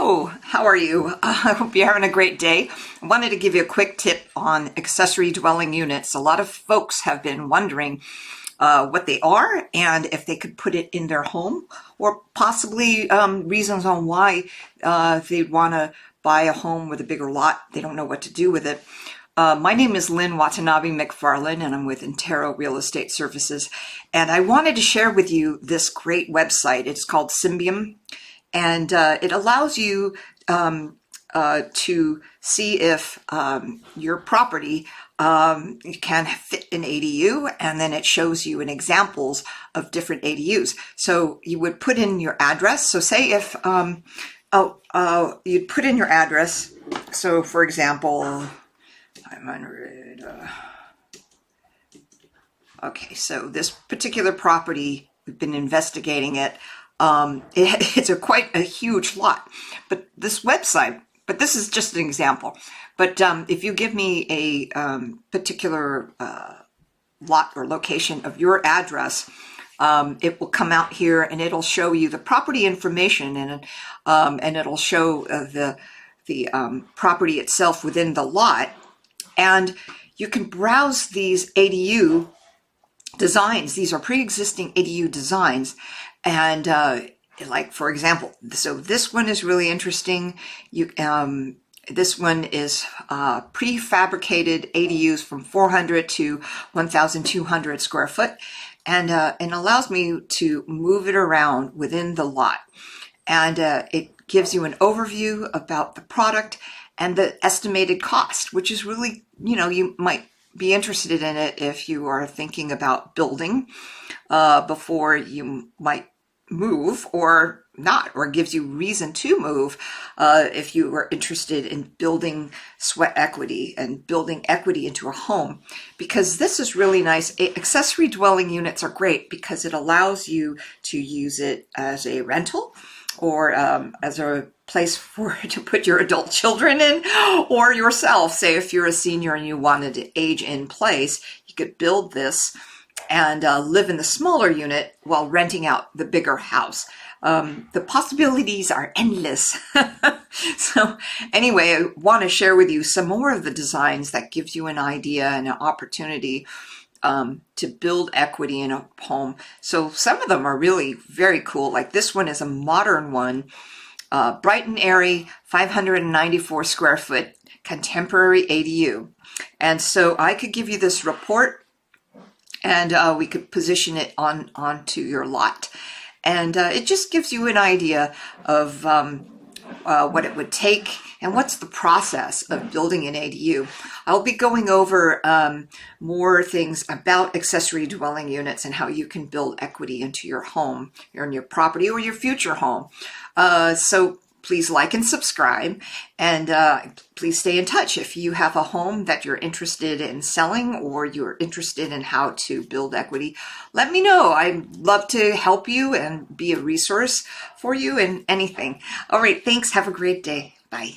Hello, how are you? I hope you're having a great day. I wanted to give you a quick tip on accessory dwelling units. A lot of folks have been wondering what they are and if they could put it in their home, or possibly reasons on why they'd want to buy a home with a bigger lot. They don't know what to do with it. My name is Lynne Watanabe MacFarlane, and I'm with Intero Real Estate Services. And I wanted to share with you this great website. It's called Symbiom. And it allows you to see if your property can fit an ADU, and then it shows you examples of different ADUs. So you would put in your address. So say if you'd put in your address. So for example, 500. Okay, so this particular property, we've been investigating it. It's quite a huge lot, but this website, but this is just an example. But if you give me a particular lot or location of your address, it will come out here and it'll show you the property information, and it'll show the property itself within the lot. And you can browse these ADU designs. These are pre-existing ADU designs. And like, for example, so this one is really interesting. This one is prefabricated ADUs from 400 to 1,200 square foot, and allows me to move it around within the lot. And it gives you an overview about the product and the estimated cost, which is really, you might be interested in it if you are thinking about building before you might move, or not, or gives you reason to move if you are interested in building sweat equity and building equity into a home. Because this is really nice. Accessory dwelling units are great because it allows you to use it as a rental, or as a place to put your adult children in, or yourself. Say if you're a senior and you wanted to age in place, you could build this and live in the smaller unit while renting out the bigger house. The possibilities are endless. So anyway, I want to share with you some more of the designs that gives you an idea and an opportunity to build equity in a home. So some of them are really very cool. Like this one is a modern one, bright and airy, 594 square foot contemporary ADU. And so I could give you this report, and we could position it onto your lot. And it just gives you an idea of what it would take and what's the process of building an ADU. I'll be going over more things about accessory dwelling units and how you can build equity into your home, or in your property, or your future home. So please like and subscribe, and please stay in touch. If you have a home that you're interested in selling, or you're interested in how to build equity, let me know. I'd love to help you and be a resource for you in anything. All right, thanks. Have a great day. Bye.